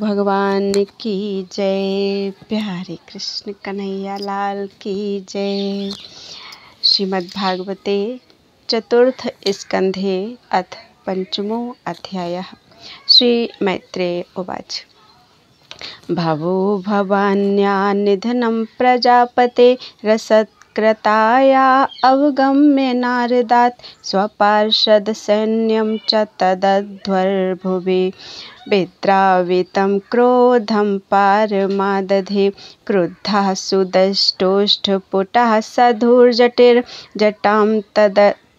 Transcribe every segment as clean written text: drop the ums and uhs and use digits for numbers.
भगवान की जय। प्यारे कृष्ण कन्हैया लाल की जय। श्रीमद्भागवते चतुर्थ स्कंधे अथ पंचमो अध्यायः। श्री मैत्रेय उवाच। भवो भवान्या निधनं प्रजापते रसत्कृताया अवगम्य नारदात् स्वपार्षद सैन्यं च तदध्वर्भुवि विद्रावितं क्रोधं पारमादधे। क्रुद्धः सुदष्टोष्ठपुटः सधुर्जटिर्जटां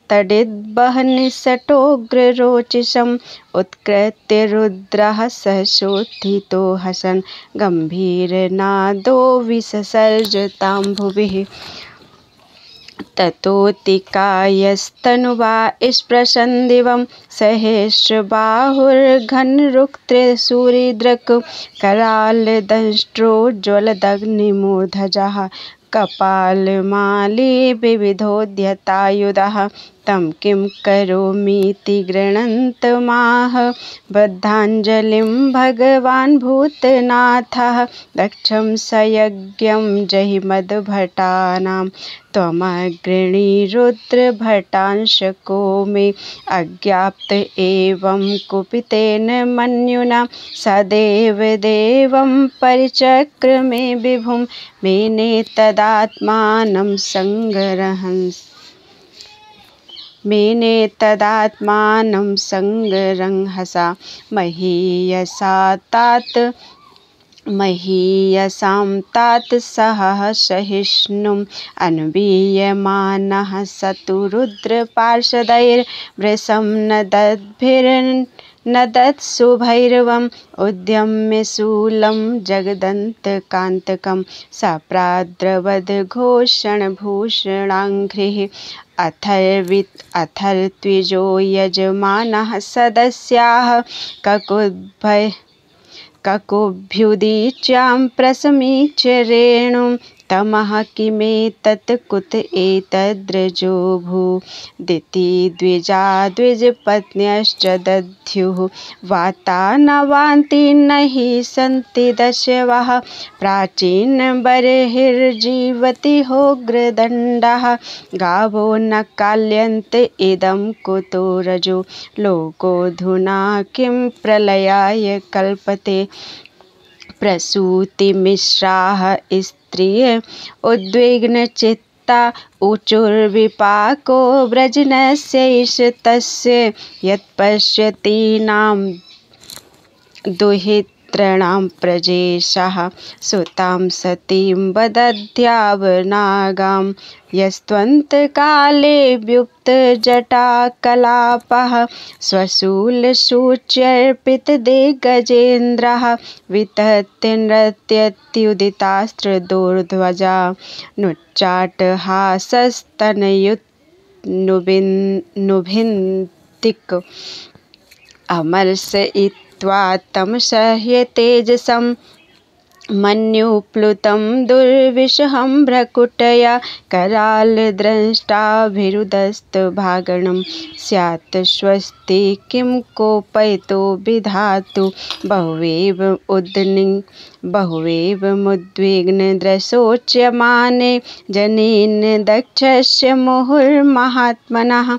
तडिद्बहनिसटोग्ररोचिषम् उत्कृत्य रुद्रः सहसोत्थितो हसन् गम्भीरनादो विससर्जतां भुविः। ततोऽतिकायस्तनुवा स्पृशन् दिवं सहस्रबाहुर्घनरुक्त्रिसूरिदृक् करालदंष्ट्रोज्ज्वलदग्निमूर्धजः कपालमाली विविधोद्यतायुधः। तं किं करोमीति गृह्णन्तमाह बद्धाञ्जलिं भगवान् भूतनाथः। दक्षं सयज्ञं जहिमद्भटानां त्वमग्रणी रुद्रभटांशको मे अज्ञाप्त एवं कुपितेन मन्युना सदैव देवं परिचक्रमे विभुं मेने तदात्मानं संगरहसा महीयसां तात सहिष्णुम् अन्वीयमानः स तु रुद्रपार्षदैर्वृषं नदत्सुभैरवम् उद्यम्य शूलं जगदन्तकान्तकं सप्राद्रवद्घोषणभूषणाङ्घ्रिः अथर्त्विजो यजमानः सदस्याः ककुभ्युदीच्यां प्रसमीच्य रेणुं तमः किमेतत् कुत एतद्रजो भूदिति द्विजा द्विजपत्न्यश्च दध्युः। वाता न वान्ति न हि सन्ति दशवः प्राचीनबर्हिर्जीवति होग्रदण्डः। गावो न काल्यन्त इदं कुतो रजो लोकोऽधुना किं प्रलयाय कल्पते। प्रसूतिमिश्राः स्त्रिय उद्विग्नचित्ता ऊचुर्विपाको व्रजनस्य ईशतस्य यत्पश्यतीनां दुहितॄणां प्रजेशः। सुतां सतीं वदध्यावनागां यस्त्वन्तकाले व्युप्तजटाकलापः स्वशूलसूच्यर्पितदिग्गजेन्द्रः वितत्य नृत्यत्युदितास्त्रदोर्ध्वजा नुच्चाटहासस्तनयुनुभिन्दिक् अमर्ष इत्वा तं सह्य तेजसं मन्युप्लुतं दुर्विषहं भ्रकुटया करालद्रष्टाभिरुदस्तभागणं स्यात् स्वस्ति किं कोपयितो विधातु। बहुवेवमुद्विग्नदृशोच्यमाने जनेन दक्षस्य मुहुर्महात्मनः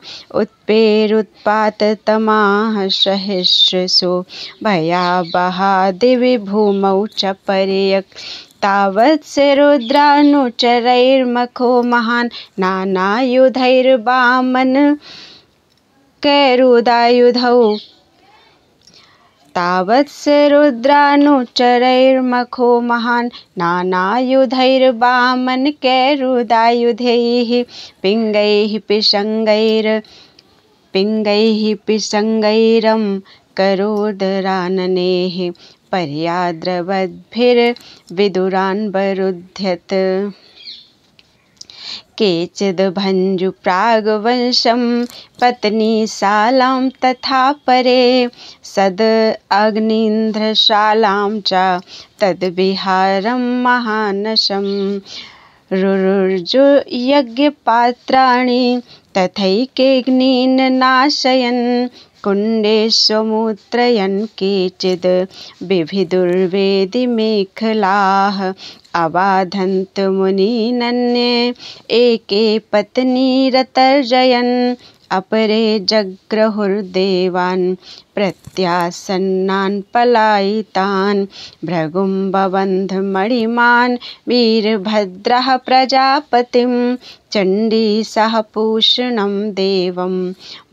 उत्पेरुत्पाततमाः सहस्रशो भयावहा दिवि भूमौ च पर्यक्। तावत्स रुद्रानुचरैर्मखो महान् नानायुधैर्वामनकैरुदायुधौ। तावत्स रुद्रानुचरैर्मखो महान् नानायुधैर्वामनकैरुदायुधैः पिङ्गैः पिशङ्गैरं करोदराननैः पर्याद्रवद्भिर्विदुरान् केचिद्भञ्जुप्राग्वंशं पत्नीशालां तथा परे सदग्नीन्द्रशालां च तद्विहारं महानशं। रुरुजुर्यज्ञपात्राणि तथैकेऽग्नीन् नाशयन् कुण्डे स्वमूत्रयन् केचिद् बिभिदुर्वेदिमेखलाः अबाधन्त मुनीनन्ये एके पत्नीरतर्जयन् अपरे जग्रहुर्देवान् प्रत्यासन्नान् पलायितान् भृगुम्बबन्धमणिमान् वीरभद्रः प्रजापतिं चण्डीसः पूषणं देवं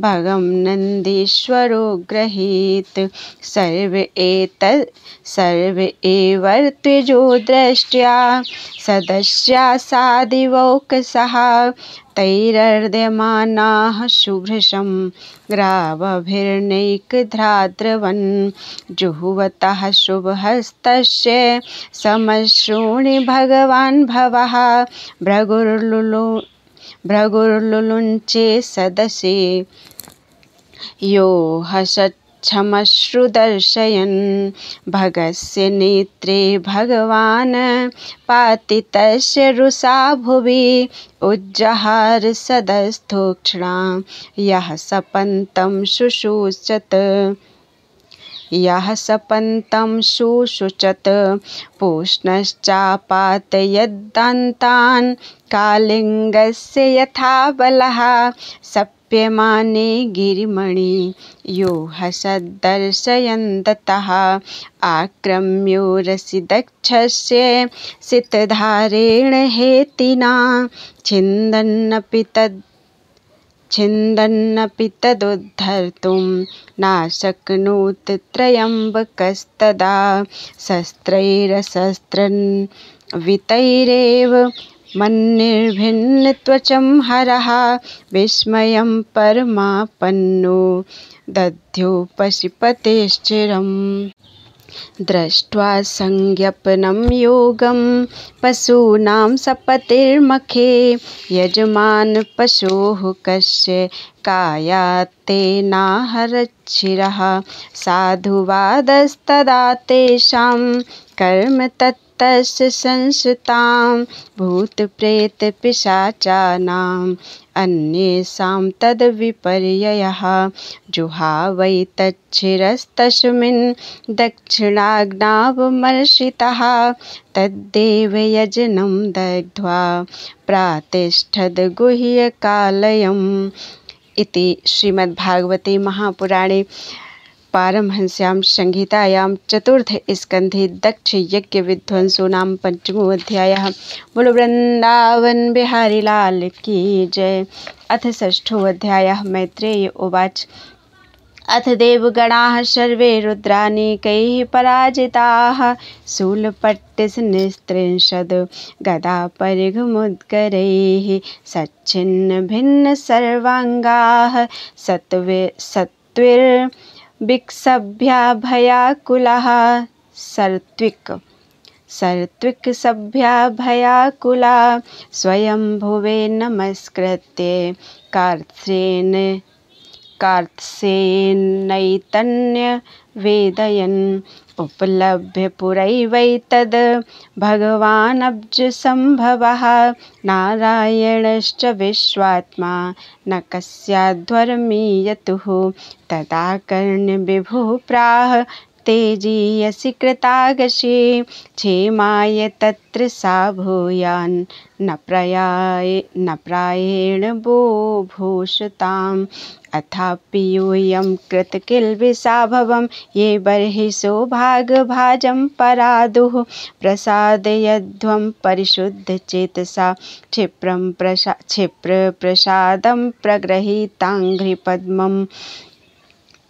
भगं नन्दीश्वरो गृहीत सर्व एवर्त्विजो दृष्ट्या सदस्या सादिवौकसः तैरर्द्यमानाः शुभ्रशं ग्रावभिर्नैकध्राद्रवन् जुहुवतः शुभहस्तस्य समश्रूणि भगवान् भवः भृगुर्लुलुञ्चे सदसि यो हसच्छमश्रुदर्शयन् भगस्य नेत्रे भगवान् पातितस्य रुषा भुवि उज्जहार सदस्थोक्ष्णा यः सपन्तं शुशुचत पूष्णश्चापातयद्दान्तान् कालिङ्गस्य यथा बलः सप्यमाने गिरिमणि यो हसद्दर्शयन्ततः आक्रम्योरसि दक्षस्य सितधारेण हेतिना छिन्दन्नपि तदुद्धर्तुं नाशक्नोत् त्र्यम्बकस्तदा शस्त्रैरशस्त्रन्वितैरेव मन्निर्भिन्नत्वचं हरः विस्मयं परमापन्नो दध्यो पशुपतेश्चिरम् दृष्ट्वा संज्ञापनं योगं पशूनां सपतिर्मखे यजमान पशोः कस्य कायात्तेनाहरच्छिरः साधुवादस्तदा तेषां कर्म तस्य संसृतां भूतप्रेतपिशाचानाम् अन्येषां तद्विपर्ययः जुहावै तच्छिरस्तस्मिन् दक्षिणाग्नावमर्षितः तद्देव यजनं दग्ध्वा प्रातिष्ठद्गुह्यकालयम् इति श्रीमद्भागवते महापुराणे पारमहंस्यां संहितायां चतुर्थ स्कन्धे दक्ष यज्ञ विध्वंसो नाम पंचमो अध्यायः। बोलो वृंदावन बिहारी लाल की जय। अथ षष्ठो अध्यायः। मैत्रेय उवाच अथ देवगणाः सर्वे रुद्रानीकैः पराजिताः शूलपट्टिनिस्त्रिंशद् गदापरिघमुद्गरैः सच्छिन्नभिन्न सर्वाङ्गाः सत्विर्विक्षभ्याभयाकुलः सर्त्विक्सभ्याभयाकुला स्वयंभुवे नमस्कृत्य कार्त्स्येनैतन्यवेदयन् उपलभ्य पुरैवैतद् भगवानब्जसम्भवः नारायणश्च विश्वात्मा न कस्याध्वरमीयतुः तदा कर्ण्यविभुः प्राह तेजीयसि कृतागसि क्षेमाय तत्र सा भूयान् न प्रायेण वो भूषताम् अथापि यूयं कृतकिल्बिषाभवं ये बर्हिषो भागभाजं परादुः प्रसादयध्वं परिशुद्धचेतसा क्षिप्रप्रसादं प्रगृहीताङ्घ्रिपद्मम्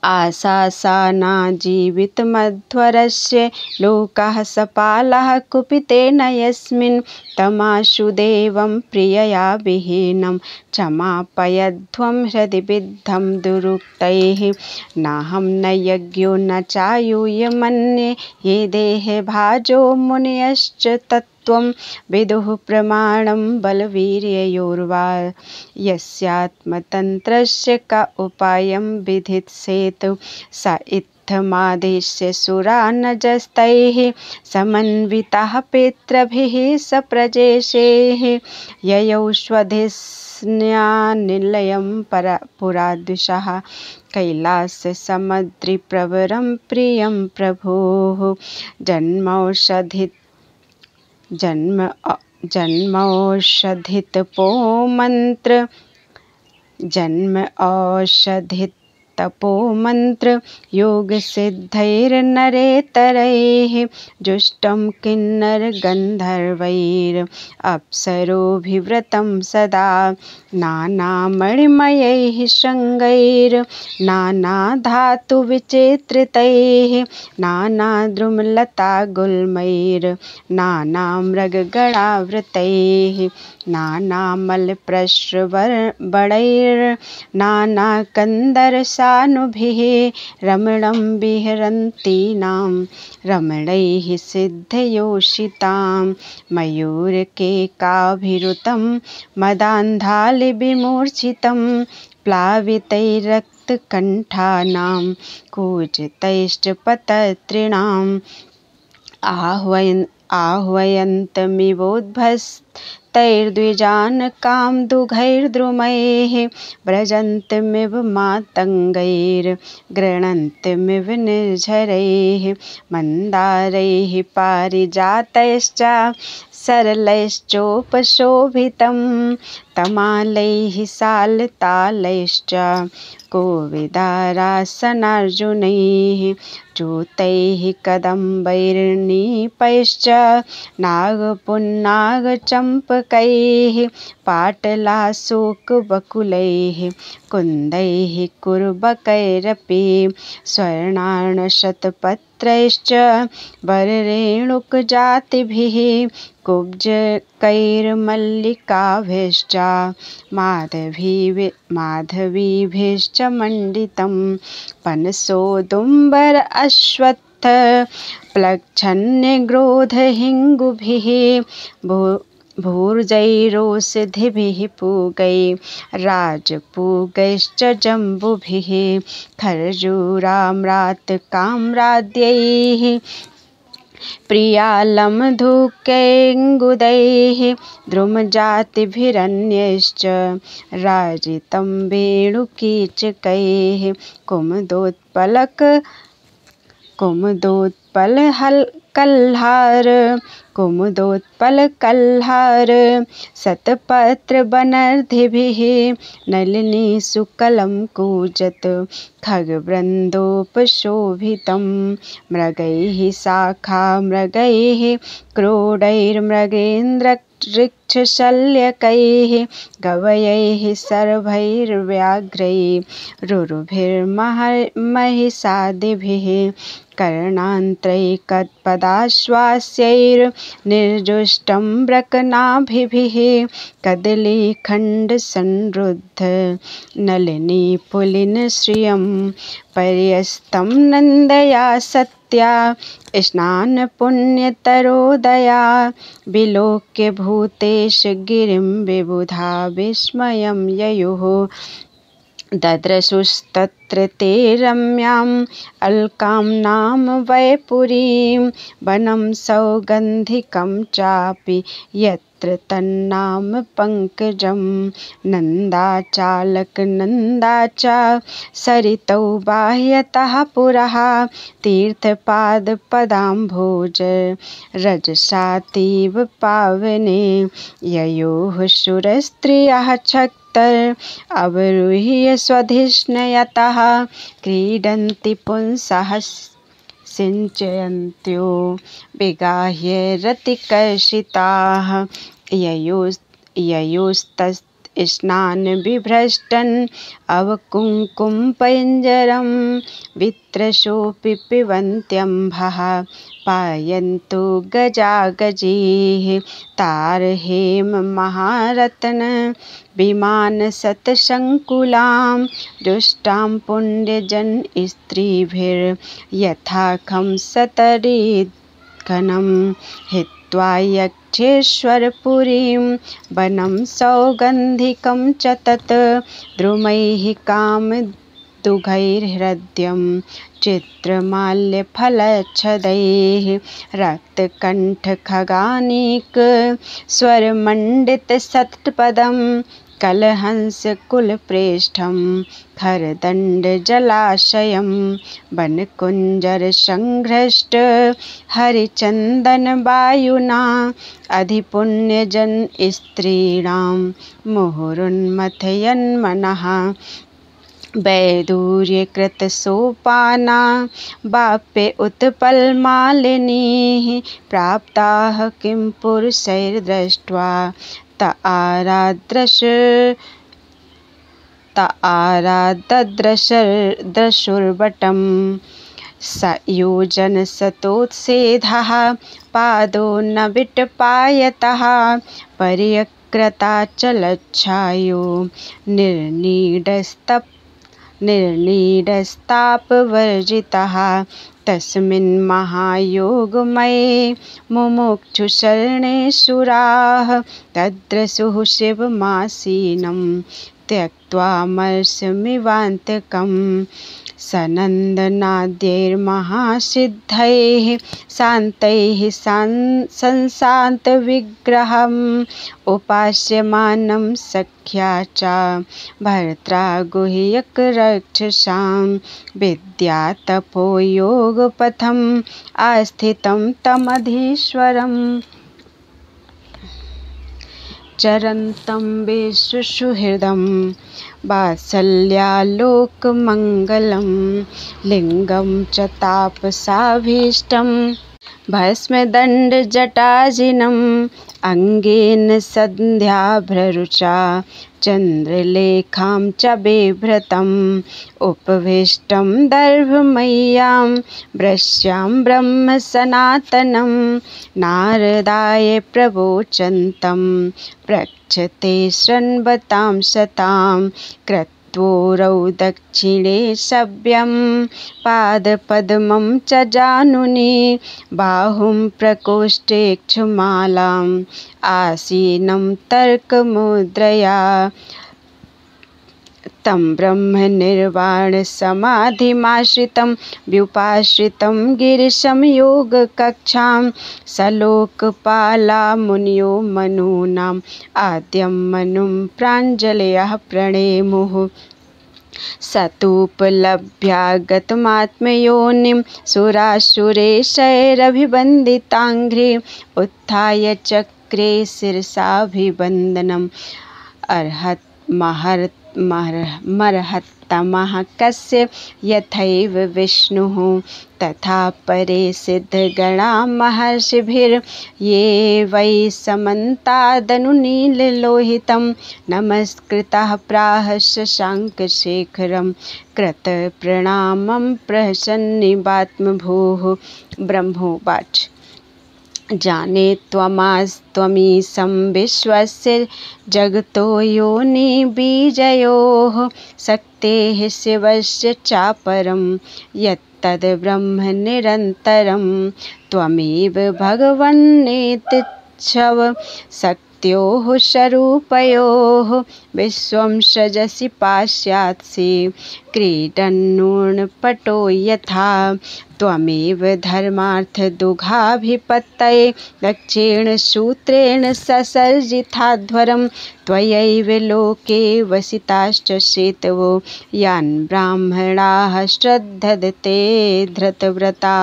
आशासानाजीवितमध्वरस्य लोकाः सपालः कुपितेन यस्मिन् तमाशुदेवं प्रियया विहीनं क्षमापयध्वं हृदि विद्धं दुरुक्तैः नाहं न यज्ञो न चायूयमन्ये ये देहभाजो मुनयश्च तत्त्वं विदुः प्रमाणं बलवीर्ययोर्वा यस्यात्मतन्त्रस्य क उपायं विधित्सेत् स इत्थमादेश्य सुरानजस्तैः समन्वितः पितृभिः सप्रजेशेः ययौ स्वधिष्ण्यानिलयं पुराद्विषः कैलाससमद्रिप्रवरं प्रियं प्रभोः जन्म औषधितपो मंत्र योग सिद्धैर्नरेतरैः जुष्टं किन्नर गन्धर्वैर अप्सरोभिव्रतं सदा नानामणिमयैः शृङ्गैर नानाधातुविचित्रितैः नानाद्रुमलतागुल्मैर नानामृगगणावृतैः नानामलप्रश्रवणैर् नानाकन्दरसानुभिः रमणं विहरन्तीनां रमणैः सिद्धयोषितां मयूरकेकाभिरुतं मदान्धालिविमूर्छितं प्लावितैरक्तकण्ठानां कूजितैश्चपततॄणाम् आह्वयन्तमिवोद्भस्तैर्द्विजान् कामदुघैर्द्रुमैः व्रजन्तमिव मातङ्गैर् गृह्णन्तमिव निर्झरैः मन्दारैः पारिजातैश्च सरलैश्चोपशोभितं तमालैः सालतालैश्च कोविदारासनार्जुनैः चूतैः कदम्बैर्नीपैश्च नागपुन्नागचम्पकैः पाटलाशोकबकुलैः कुन्दैः कुर्बकैरपि स्वर्णार्णशतपत्रैश्च वररेणुकजातिभिः कुब्जकैर्मल्लिकाभिश्च माधवीभिश्च मण्डितं पनसोदुम्बर अश्वत्थ प्लक्षण्यग्रोधहिङ्गुभिः भूर्जैरोषधिभिः पूगैराजपूगैश्च जम्बुभिः खर्जूराम्रातकाम्राद्यैः प्रियालमधुकैङ्गुदैः द्रुमजातिभिरन्यैश्च राजितं वेणुकीचकैः कुमुदोत्पलकल्हार शतपत्रबनर्धिभिः नलिनीसुकलं कूजत खगवृन्दोपशोभितं मृगैः शाखामृगैः क्रोडैर्मृगेन्द्रऋक्षशल्यकैः गवयैः सर्वैर्व्याघ्रैः रुरुभिर्महिषादिभिः कर्णान्तरैकपदाश्वास्यैर्निर्जुष्टं ब्रकनाभिभिः कदलीखण्डसंरुद्ध नलिनीपुलिनश्रियं पर्यस्तं नन्दया सत्या स्नानपुण्यतरोदया विलोक्य भूतेश गिरिं विबुधा विस्मयं ययुः ददृशुस्तत्र ते रम्याम् अलकां नाम वै पुरीं वनं सौगन्धिकं चापि यत्र तन्नाम पङ्कजं नन्दाचालकनन्दा च सरितौ बाह्यतः पुरः तीर्थपादपदाम्भोज रजसातीव पावने ययोः सुरस्त्रियः अवरुह्य स्वधिष्णयतः क्रीडन्ति पुंसः सिञ्चयन्त्यो विगाह्य रतिकर्षिताः ययोस्तस्नानबिभ्रष्टन् अवकुङ्कुमपञ्जरं वित्रशोऽपि पिबन्त्यम्भः पायन्तु गजागजीः तारहेम महारत्न विमानशतशङ्कुलां दुष्टां पुण्यजन स्त्रीभिर्यथाखं सतरीघनं हित्वा यक्षेश्वरपुरीं वनं सौगन्धिकं च तत् द्रुमैः कामदुघैर्हृद्यं चित्रमाल्यफलच्छदैः रक्तकण्ठखगानीक स्वरमण्डितशतपदं कलहंसकुलप्रेष्ठं खरदण्डजलाशयं वनकुञ्जरसङ्घ्रष्ट हरिचन्दनवायुना अधिपुण्यजन स्त्रीणां मुहुरुन्मथयन्मनः वैदूर्यकृतसोपाना वाप्य उत्पलमालिनीः प्राप्ताः किं पुरुषैर्दृष्ट्वा त आरादद्रशुर्वटं सयोजनसतोत्सेधः पादो न विटपायतः पर्यक्रताचलच्छायो निर्नीडस्तापवर्जितः तस्मिन् महायोगमये मुमुक्षुशरणेश्वराः तद्रसुः शिवमासीनं त्यक्त्वामर्षमिवान्तकं सनन्दनाद्यैर्महासिद्धैः शान्तैः संशान्तविग्रहम् उपास्यमानं सख्या च भर्त्रा गुह्यकरक्षसां विद्यातपोयोगपथम् आस्थितं तमधीश्वरम् चरन्तं विश्वसुहृदं वात्सल्यालोकमङ्गलं लिङ्गं च तापसाभीष्टं भस्मदण्डजटाजिनम् अङ्गेन सन्ध्याभ्ररुचा चन्द्रलेखां च बिभ्रतम् उपविष्टं दर्भमय्यां वृष्यां ब्रह्म सनातनं नारदाय प्रवोचन्तं प्रक्षते शृण्वतां सतां कृत्वोरौ दक्षिणे सव्यं पादपद्मं च जानुनि बाहुं प्रकोष्ठेक्षुमालाम् आसीनं तर्कमुद्रया तं ब्रह्मनिर्वाणसमाधिमाश्रितं व्युपाश्रितं गिरिशं योगकक्षां सलोकपाला मुनयो मनूनाम् आद्यं मनुं प्राञ्जलयः प्रणेमुः सतुपलभ्यागतमात्मयोनिं सुरासुरेशैरभिवन्दिताङ्घ्रि उत्थाय चक्रे शिरसाभिवन्दनम् मर्हत्तमः कस्य यथैव विष्णुः तथा परे सिद्धगणा महर्षिभिर्ये वै समन्तादनुनीललोहितं नमस्कृतः प्राह शशाङ्कशेखरं कृतप्रणामं प्रसन्निवात्मभूः ब्रह्मोवाच जाने त्वमीशं विश्वस्य जगतो योनिबीजयोः शक्तेः शिवस्य चापरं यत्तद्ब्रह्म निरन्तरं त्वमेव भगवन्नेतच्छव शक्त्योः स्वरूपयोः विश्वं सृजसि पास्यात्सि क्रीडन्नूर्णपटो यथा त्वमेव धर्मार्थदुघाभिपत्तये दक्षिणसूत्रेण ससर्जिताध्वरं त्वयैव लोके वसिताश्च सेतवो यान् ब्राह्मणाः श्रद्धते धृतव्रता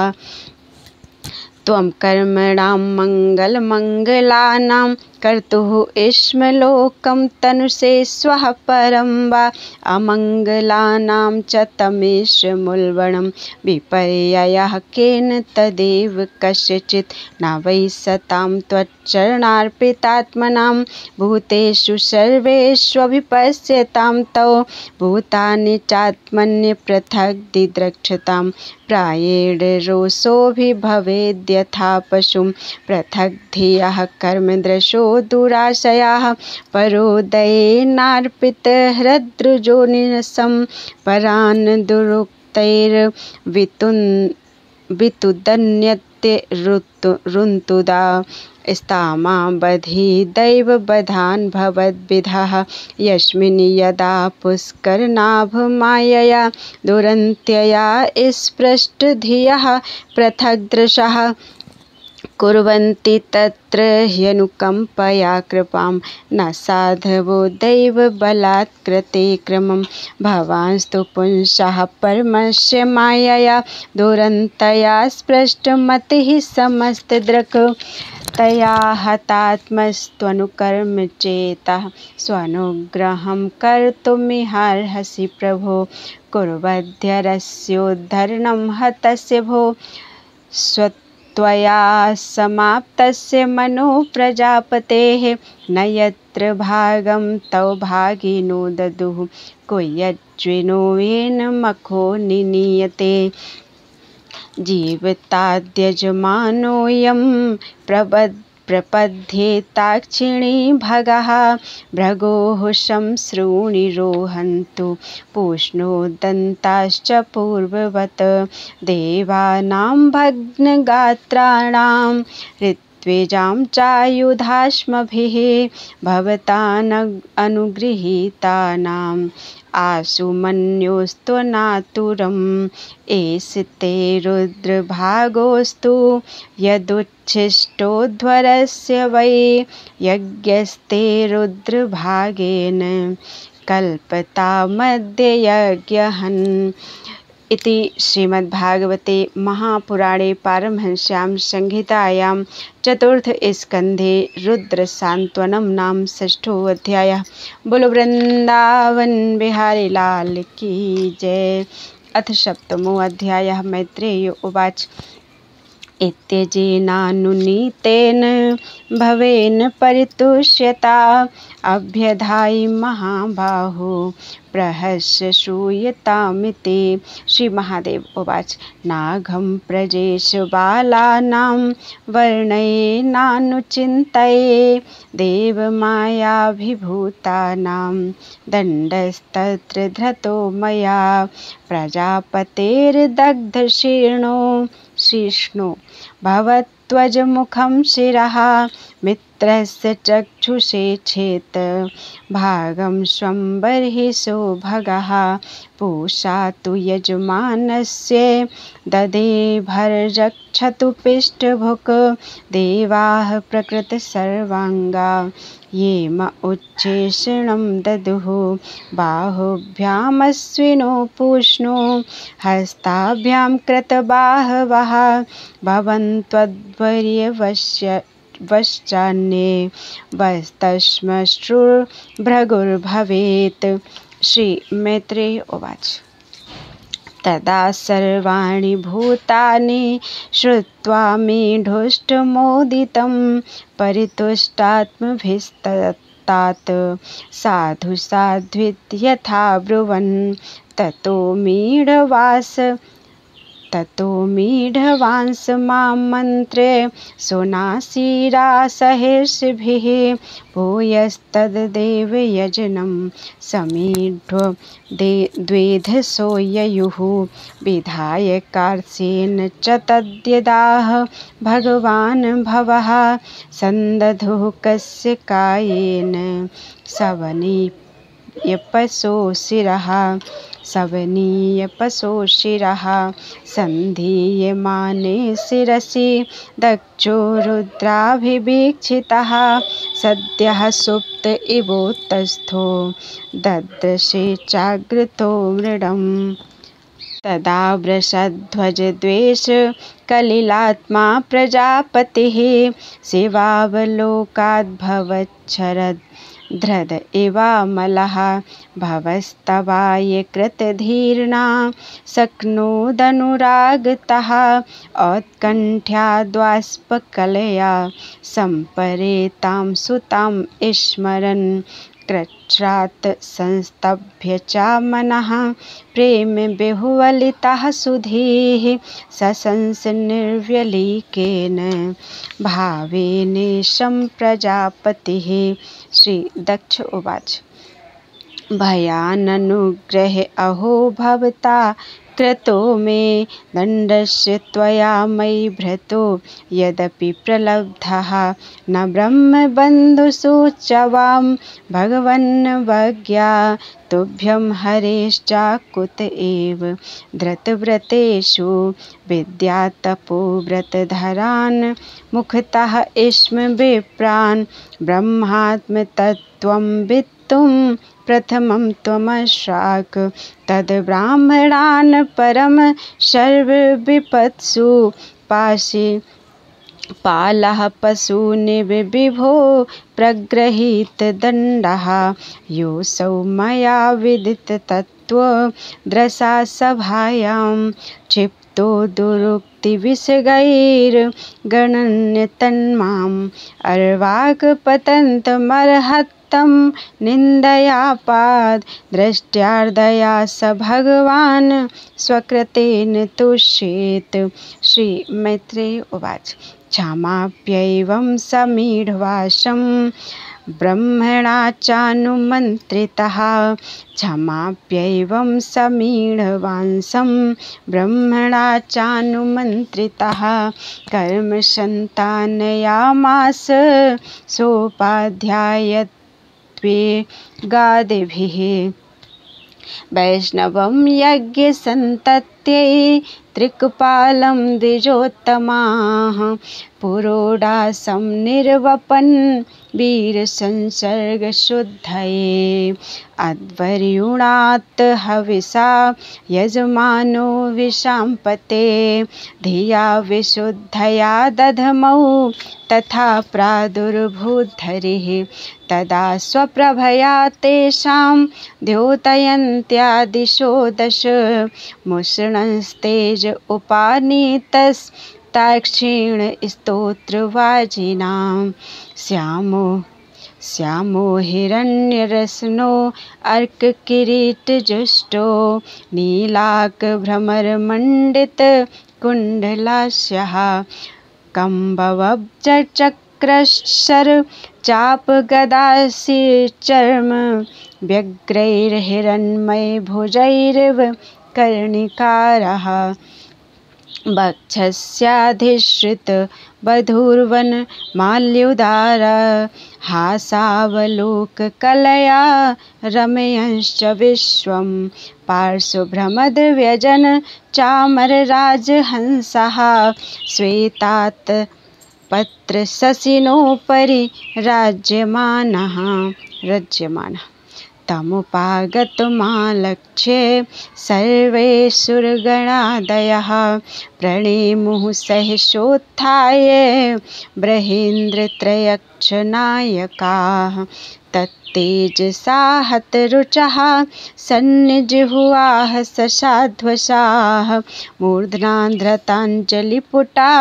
त्वं कर्मणां मङ्गलमङ्गलानां कर्तुः इष्मलोकं तनुषे स्वः परं वा अमङ्गलानां च तमेष्मुल्बणं विपर्ययः केन तदेव कस्यचित् न वै सतां त्वच्चरणार्पितात्मनां भूतेषु सर्वेष्वभिपश्यतां तव भूतानि चात्मन्यपृथग् दिद्रक्षतां प्रायेण रोषोऽभिभवेद्यथा पशुं पृथग् धियः कर्मदृशो दुराशयाः परोदयेनार्पितहृद्रजोनिरसं परान् दुरुक्तैर्वितुदन्यत्यरुन्तुदा स्तामा बधी दैवबधान् भवद्विधः यस्मिन् यदा पुष्करनाभमायया दुरन्त्यया स्पृष्टधियः पृथग्दृशः कुर्वन्ति तत्र ह्यनुकम्पया कृपां न साधवो दैवबलात् कृते क्रमं भवांस्तु पुंसः परमस्य मायया दुरन्तया स्पृष्टमतिः समस्तदृक् तया हतात्मस्त्वनुकर्मचेतः स्वनुग्रहं कर्तुमिहार्हसि प्रभो कुर्वध्यरस्योद्धरणं हतस्य भो स्वत्वया समाप्तस्य मनो प्रजापतेः न यत्र भागं तव भागिनो ददुः को यज्विनो येन मखो निनीयते जीविताद्यजमानोऽयं प्रपद्येताक्षिणी भगः भृगोः शंश्रूणि रोहन्तु पूष्णोदन्ताश्च पूर्ववत् देवानां भग्नगात्राणां ऋत्विजां चायुधाश्मभिः भवताननुगृहीतानाम् आसु मन्योस्त्वनातुरम् एषिते रुद्रभागोऽस्तु यदुच्छिष्टोध्वरस्य वै यज्ञस्ते रुद्रभागेन कल्पतामद्य यज्ञहन् इति श्रीमद्भागवते महापुराणे पारमहंस्यां संहितायां चतुर्थ स्कन्धे रुद्रसान्त्वनं नाम षष्ठोऽध्यायः। बोलो वृंदावन बिहारी लाल की जय। अथ सप्तमोऽध्यायः। मैत्रेय उवाच इत्यजेनानुनीतेन भवेन परितुष्यता अभ्यधायि महाबाहो प्रहस्य श्रूयतामिति। श्री महादेव उवाच नाघं प्रजेश बालानां वर्णयेनानुचिन्तये देवमायाभिभूतानां दण्डस्तत्र धृतो मया प्रजापतेर्दग्धशीर्णो शिष्णो भवत्वजमुखं शिरः मित्रस्य चक्षुषेच्छेत् भागं स्वं बर्हिषो भगः पूषा तु यजमानस्य ददे भर्जक्षतु पृष्ठभुक् देवाः प्रकृतसर्वाङ्गा ये म उच्छेषणं ददुः बाहुभ्यामश्विनो पूष्णो हस्ताभ्यां कृतबाहवः भवन्त्वद्वर्यवश्चान्ये वस्तश्मश्रुर्भृगुर्भवेत्। श्री मैत्रेय उवाच तदा सर्वाणि भूतानि श्रुत्वा मीढुष्टमोदितं परितुष्टात्मभिस्तात साधु साध्वित्यथा ब्रुवन् ततो मीढवांस मां मन्त्रे सुनासीरासहर्षिभिः भूयस्तद्देव यजनं समीढ्य द्वेधसो ययुः विधाय कार्त्स्येन च तद्यदाह भगवान् भवः सन्दधुः कस्य कायेन सवनीयपसो शिरः सन्धीयमाने शिरसि दक्षो रुद्राभिवीक्षितः सद्यः सुप्त इवोत्तस्थो ददृशे चाग्रतो मृडम् तदा वृषध्वजद्वेष कलिलात्मा प्रजापतिः शिवावलोकाद्भवच्छरद् धृद इवामलः भवस्तवाय कृतधीर्णा शक्नोदनुरागतः औत्कण्ठ्याद्वाष्पकलया सम्परेतां सुतां स्मरन् कृच्छ्रात् संस्तभ्य च मनः प्रेम बिहुवलितः सुधीः सशंस निर्व्यलीकेन भावेनेशं प्रजापतिः। श्री दक्ष उवाच भयाननुग्रहे अहो भवता क्रतो मे दण्डस्य त्वया मयि भृतो यदपि प्रलब्धः न ब्रह्मबन्धुषु च वां भगवन्नवज्ञा तुभ्यं हरेश्चाकुत एव धृतव्रतेषु विद्यातपोव्रतधरान् मुखतः स्म विप्रान् ब्रह्मात्मतत्त्वं वित्तुं प्रथमं त्वमशाक तद्ब्राह्मणान् परम सर्वविपत्सु पाशि पालः पशूनिविभो प्रगृहीतदण्डः योऽसौ मया विदिततत्त्वदृशा सभायां क्षिप्तो दुरुक्तिविषगैर्गणन्यतन्माम् अर्वाक्पतन्तमर्हत्तं निन्दयापाद दृष्ट्यार्दया स भगवान् स्वकृतेन तुष्येत। श्री मैत्रेय उवाच क्षमाप्यैवं समीढवासं ब्रह्मणा चानुमन्त्रितः क्षमाप्यैवं समीढवांसं ब्रह्मणा चानुमन्त्रितः कर्मसन्तानयामास सोपाध्यायत्वे गादिभिः वैष्णवं यज्ञसन्तत्यै त्रिकपालं द्विजोत्तमाः पुरोडासं निर्वपन् वीरसंसर्गशुद्धये अध्वर्युणात् हविषा यजमानो विशाम्पते धिया विशुद्धया दधमौ तथा प्रादुर्भूद्धरिः तदा स्वप्रभया तेषां द्योतयन्त्यादिशो दश मुषणस्तेज उपानीतस्ताक्षीण स्तोत्रवाजिनां श्यामो हिरण्यरसनो अर्ककिरीटजुष्टो नीलाकभ्रमरमण्डितकुण्डलास्यः कम्बवब्जचक्रशर चापगदासीचर्म व्यग्रैर्हिरण्मयभुजैरिव कर्णिकारः वक्षस्याधिश्रित वधूर्वनमाल्युदार हासावलोककलया रमयंश्च विश्वं पार्श्वभ्रमद्व्यजन चामरराजहंसः श्वेतात् पत्रशशिनोपरि राज्यमानः तमुपागतमालक्ष्य सर्वे सुरगणादयः प्रणेमुः सहसोत्थाय ब्रहेन्द्रत्रयक्षनायकाः तत्तेजसा हतरुचः सन्निजिह्वाः ससाध्वसाः मूर्ध्ना धृताञ्जलिपुटा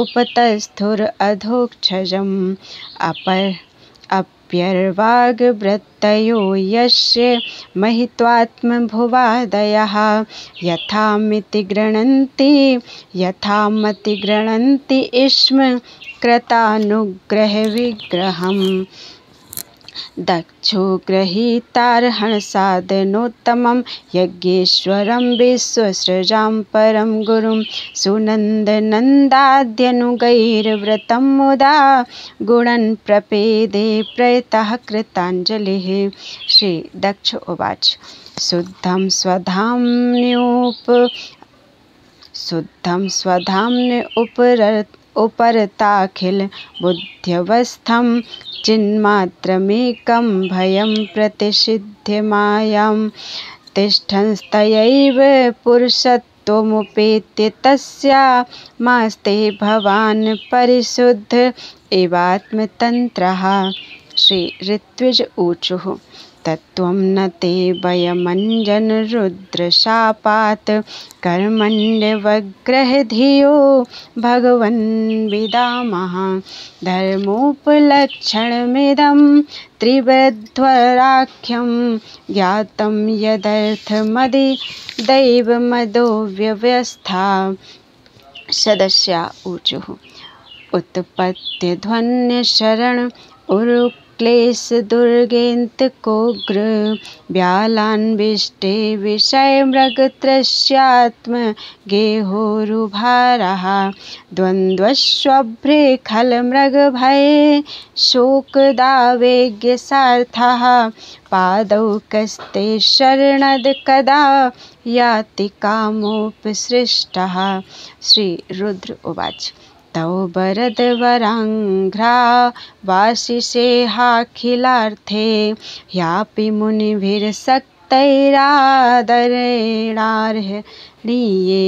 उपतस्थुरधोक्षजम् अप्यर्वाग्वृत्तयो यस्य महित्वात्मभुवादयः यथामति गृह्णन्ति स्म कृतानुग्रहविग्रहम् दक्षो गृहीतार्हणसाधनोत्तमं यज्ञेश्वरं विश्वसृजां परं गुरुं सुनन्दनन्दाद्यनुगैर्व्रतं मुदा गुणन् प्रपेदे प्रयतः कृताञ्जलिः। श्री दक्ष उवाच शुद्धं स्वधाम्य उपरताखिल बुद्ध्यवस्थं चिन्मात्रमेकं भयं प्रतिषिध्यमायां तिष्ठंस्तयैव पुरुषत्वमुपेत्य तस्यामास्ते भवान् परिशुद्ध एवात्मतन्त्रः। श्री ऋत्विज ऊचुः तत्त्वं न ते वयमञ्जनरुद्रशापात् कर्मण्यवग्रहधियो भगवन् विदामः धर्मोपलक्षणमिदं त्रिवध्वराख्यं ज्ञातं यदर्थमदिदैवमदो व्यवस्था। सदस्या ऊचुः उत्पत्तिध्वन्यशरण उरुक्त क्लेशदुर्गेऽन्तकोग्र व्यालान्विष्टे विषयमृगतृष्यात्म गेहोरुभारः द्वन्द्वस्वभ्रे खलमृगभये शोकदावेग्यसार्थः पादौ कस्ते शरणद कदा याति कामोपसृष्टः। श्री रुद्र उवाच तौ वरदवराङ्घ्रा वासिषेहाखिलार्थे ह्यापि मुनिभिर्सक्तैरादरेणार्हणीये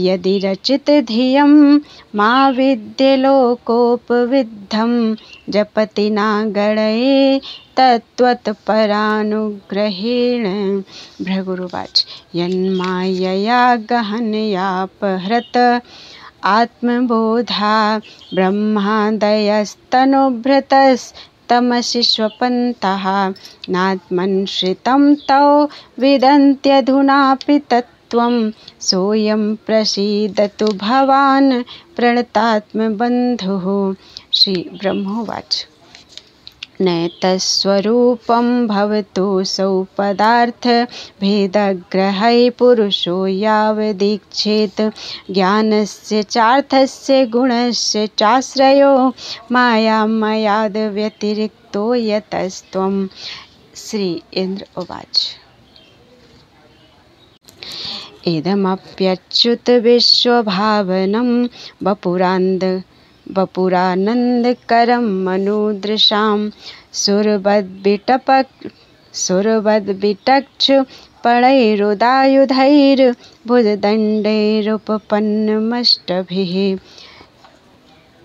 यदि रचितधियं मा विद्यलोकोपविद्धं जपति नागणये तत्त्वत्परानुग्रहेण। भृगुरुवाच यन्मायया गहनयापहृत आत्मबोधा ब्रह्मादयस्तनुभृतस्तमसि स्वपन्तः नात्मन्श्रितं तौ विदन्त्यधुनापि तत्त्वं सोऽयं प्रसीदतु भवान् प्रणतात्मबन्धुः। श्री ब्रह्मोवाच नैतस्वरूपं भवतु सौ पदार्थ भेदग्रहै पुरुषो यावदीक्षेत ज्ञानस्य चार्थस्य गुणस्य चाश्रयो मायामयाद् व्यतिरिक्तो यतस्त्वं। श्री इंद्र उवाच इदमप्यच्युत विश्वभावनं वपुरानन्दकरं मनुदृशां सुरवद्विटपणैरुदायुधैर्भुजदण्डैरुपपन्नमष्टभिः।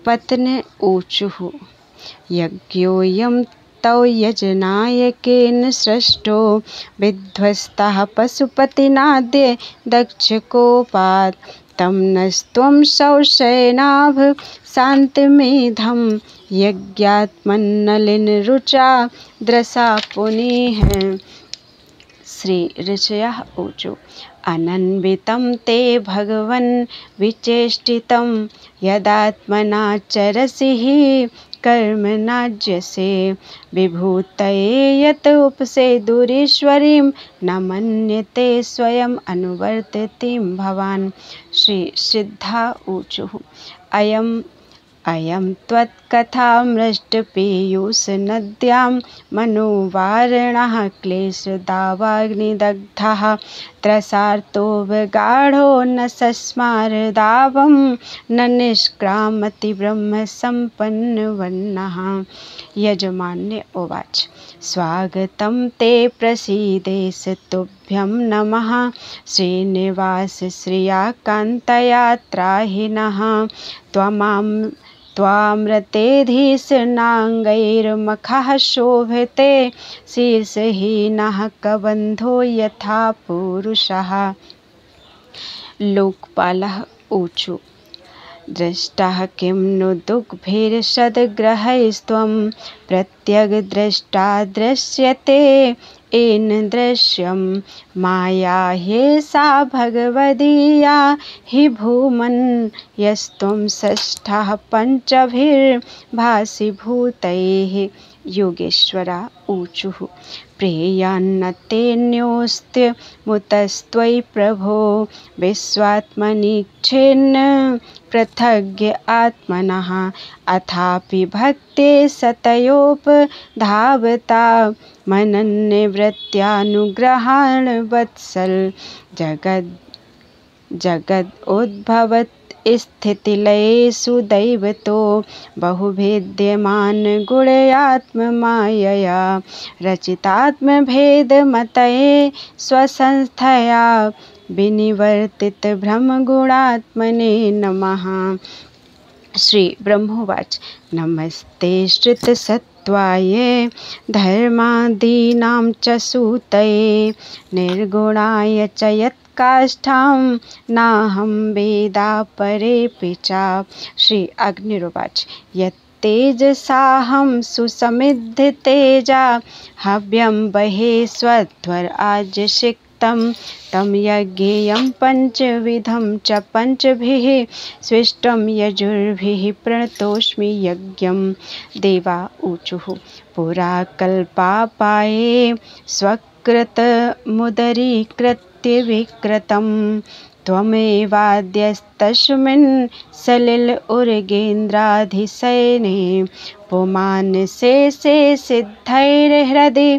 पत्न ऊचुः यज्ञोऽयं तौ यजनायकेन सृष्टो विध्वस्तः पशुपतिनाद्य दक्षकोपात् तं नस्त्वं संशयनाभ शान्तिमेधं यज्ञात्मन्नलिनरुचा द्रसा पुनीः। श्री ऋषयः ऊचु अनन्वितं ते भगवन् विचेष्टितं यदात्मनाचरसि हि कर्मणाज्यसे विभूतये यत उपसेदुरीश्वरीं न मन्यते स्वयं अनुवर्ततीं भवान्। श्री सिद्धा ऊचुः अयं त्वत्कथामृष्टपीयूषनद्यां मनोवारिणः क्लेशदावाग्निदग्धः त्रसार्तोऽवगाढो न सस्मारदावं न निष्क्रामति ब्रह्मसम्पन्नवन्नः। यजमान्य उवाच स्वागतं ते प्रसीदेश तुभ्यं नमः श्रीनिवास श्रियाकान्तयात्राहिनः त्वामृतेऽधीशनाङ्गैर्मखः शोभते शीर्षहीनः कबन्धो यथा पुरुषः। लोकपालः ऊचु दृष्टः किं नु दुग्भिर्षद्ग्रहैस्त्वं प्रत्यग्द्रष्टा दृश्यते येन दृश्यं माया ह्येषा भगवदीया हि भूमन् यस्त्वं षष्ठः पञ्चभिर्भासिभूतैः। योगेश्वरा ऊचुः प्रेयान्न तेऽन्योऽस्त्यमुतस्त्वयि प्रभो विश्वात्मनीक्षेन्न पृथग्य आत्मनः अथापि भक्ते सतयोपधावता मनन्निवृत्त्यानुग्रहाण वत्सल जगदुद्भवत् स्थितिलयेषु दैवतो बहुभिद्यमान गुणयात्ममायया रचितात्मभेदमतये स्वसंस्थया विनिवर्तित ब्रह्मगुणात्मने नमः। श्री ब्रह्मोवाच नमस्ते श्रितसत्त्वाय धर्मादीनां च सूतये निर्गुणाय च यत्काष्ठां नाहं वेदापरेऽपि च। श्री अग्निरुवाच यत्तेजसाहं सुसमिद्धतेजा हव्यं बहे स्वध्वर आज्यशिक् प्रोक्तं तं यज्ञेयं पञ्चविधं च पञ्चभिः स्विष्टं यजुर्भिः प्रणतोऽस्मि यज्ञं। देवा ऊचुः पुरा कल्पापाये स्वकृतमुदरीकृत्य विकृतं त्वमेवाद्यस्तस्मिन् सलिल उर्गेन्द्राधिशयने पुमान् शेषे सिद्धैर्हृदि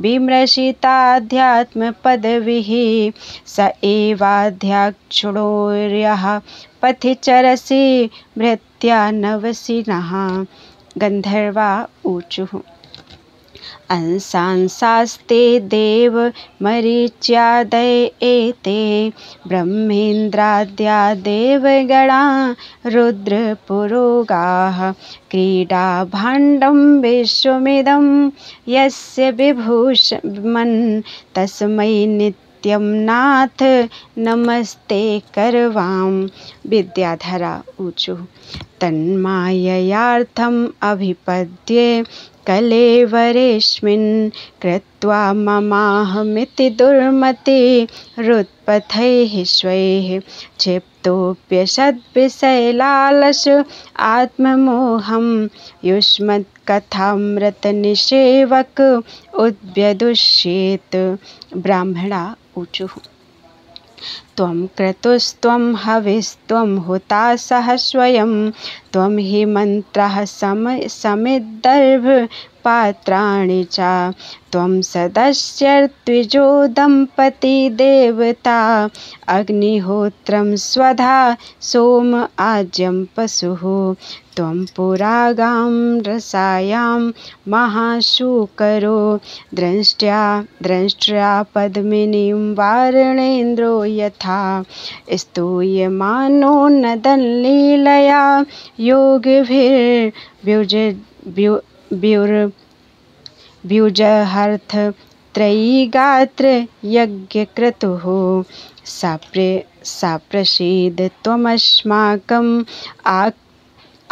विमृशिताध्यात्मपदविः स एवाध्याक्षुणोर्यः पथि चरसि भृत्या नवसिनः। गन्धर्वा ऊचुः अंसांसास्ते देव मरीच्यादय एते ब्रह्मेन्द्राद्या देवगणा रुद्रपुरोगाः क्रीडाभाण्डं विश्वमिदं यस्य विभूषमन् तस्मै नित्यं नाथ नमस्ते करवां। विद्याधरा ऊचुः तन्माययार्थम् अभिपद्ये कलेवरेऽस्मिन् कृत्वा ममाहमिति दुर्मतिरुत्पथैः स्वैः क्षिप्तोऽप्यसद्विषयलालस आत्ममोहं युष्मत्कथामृतनिषेवक उद्व्यदुष्येत्। ब्राह्मणा ऊचुः त्वं क्रतुस्त्वं हविस्त्वं हुतासः स्वयं त्वं हि मन्त्रः समिद्धर्भपात्राणि च त्वं सदस्यर्त्विजो दम्पती देवता अग्निहोत्रं स्वधा सोम आज्यं पशुः त्वं पुरागां रसायां महाशूकरो द्रष्ट्या पद्मिनीं वारणेन्द्रो यथा स्तूयमानो नदनलीलया योगिभिर्व्युजहर्थ त्रयीगात्र यज्ञक्रतुः साप्रसीद त्वमस्माकम्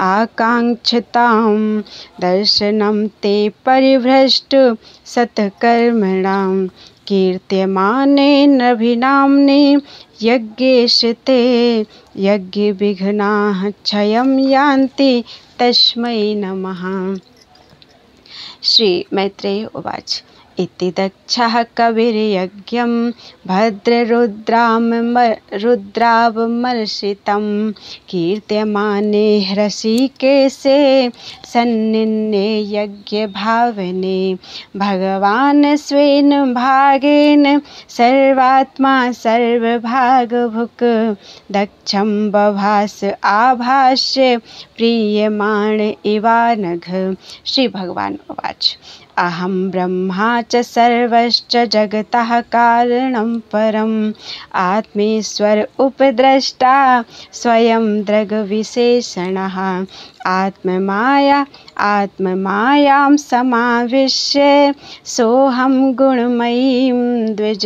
आकाङ्क्षतां दर्शनं ते परिभ्रष्ट सत्कर्मणां कीर्त्यमाने नभिनाम्ने यज्ञेश ते यज्ञविघ्नाः क्षयं यान्ति तस्मै नमः। श्री मैत्रेय उवाच इति दक्षः कविर्यज्ञं भद्ररुद्रावमर्षितं कीर्त्यमाने ह्रषिकेशे सन्निन्ने यज्ञभावने भगवान् स्वेन भागेन सर्वात्मा सर्वभागभुक् दक्षं बभास आभाष्य प्रीयमाण इवानघ। श्री भगवान् उवाच अहं ब्रह्मा च सर्वश्च जगतः कारणं परम् आत्मेश्वर उपद्रष्टा स्वयं दृग्विशेषणः आत्ममायां समाविश्य सोऽहं गुणमयीं द्विज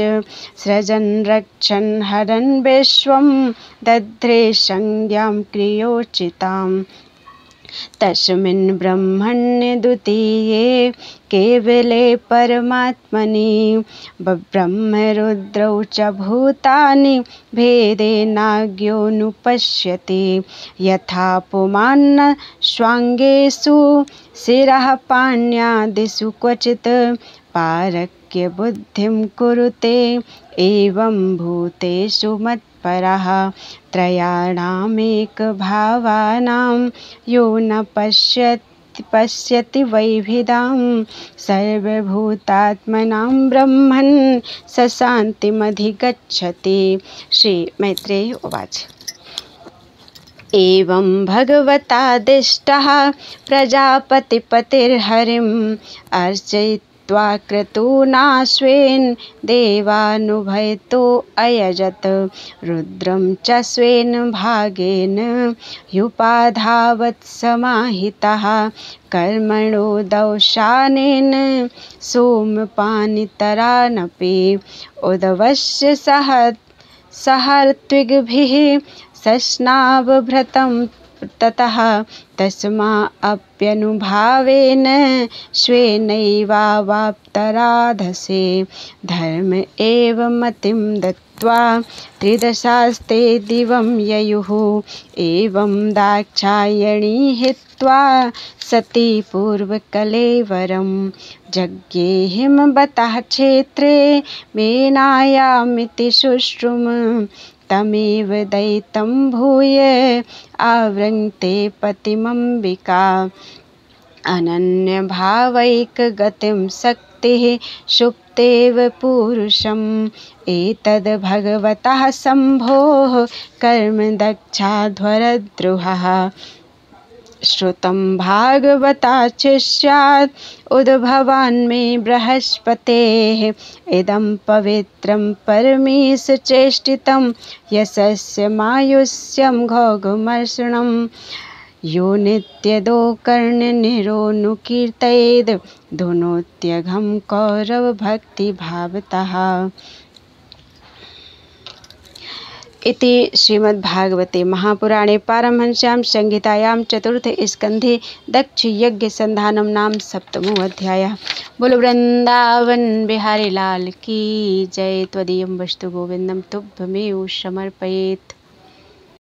सृजन् रक्षन् हरन् विश्वं दध्रे संज्ञां क्रियोचिताम्। तस्मिन् ब्रह्मण्य द्वितीये केवले परमात्मनि ब्रह्मरुद्रौ च भूतानि भेदेनाज्ञोऽनुपश्यति यथा पुमान् स्वाङ्गेषु शिरः पाण्यादिषु क्वचित् पारक्य बुद्धिं कुरुते एवं भूतेषु मत्परः त्रयाणामेकभावानां यो न पश्यति वैभिदां सर्वभूतात्मनां ब्रह्मन् स शान्तिमधिगच्छति। श्री मैत्रेय उवाच एवं भगवतादिष्टः प्रजापतिपतिर्हरिम् अर्चयित्वा क्रतूनाश्वेन देवानुभयतो अयजत रुद्रं च स्वेन भागेन ह्युपाधावत् समाहितः कर्मणो दौशानेन सोमपानितरानपि उदवस्य सहर्त्विग्भिः सस्नावभृतं ततः तस्माऽप्यनुभावेन स्वेनैवावाप्तराधसे धर्म एव मतिं दत्त्वा त्रिदशास्ते दिवं ययुः एवं दाक्षायणी हित्वा सती पूर्वकलेवरं जज्ञे हिमवतः क्षेत्रे मेनायामिति शुश्रुम तमेव दैतं भूय आवृङ्क्ते पतिमम्बिका अनन्यभावैकगतिं शक्तिः सुप्तेव पुरुषम् एतद् भगवतः शम्भोः कर्म दक्षाध्वरद्रुहः श्रुतं भागवताच्छिष्यात् उद्भवान्मे बृहस्पतेः इदं पवित्रं परमेशचेष्टितं यशस्य मायुष्यं घोघमर्षणं यो नित्यदो कर्णनिरोनुकीर्तयेद् धुनोत्यघं कौरवभक्तिभावतः। इति श्रीमद्भागवते महापुराणे पारमहंस्यां संहितायां चतुर्थे स्कन्धे दक्षयज्ञसन्धानं नाम सप्तमो अध्यायः। बोलो वृंदावन बिहारी लाल की जय। त्वदीयं वस्तु गोविंदम तुभ्यमेव समर्पयेत्।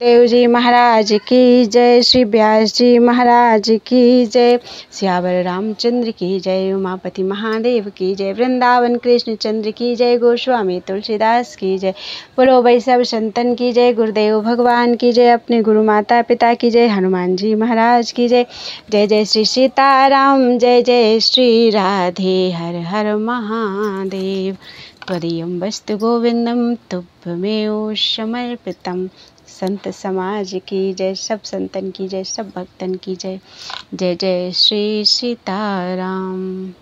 देव जी महाराज की जय। श्री व्यास जी महाराज की जय। सियावर रामचंद्र की जय। उमापति महादेव की जय। वृंदावन कृष्ण चंद्र की जय। गोस्वामी तुलसीदास की जय। बोलो वैष्णव संतन की जय। गुरुदेव भगवान की जय। अपने गुरु माता पिता की जय। हनुमान जी महाराज की जय। जय जय श्री सीताराम जय जय श्री राधे हर हर महादेव। त्वदीयं वस्तु गोविंदम तुभ्यमेव समर्पितम्। संत समाज की जय। सब संतन की जय। सब भक्तन की जय। जय जय श्री सीताराम।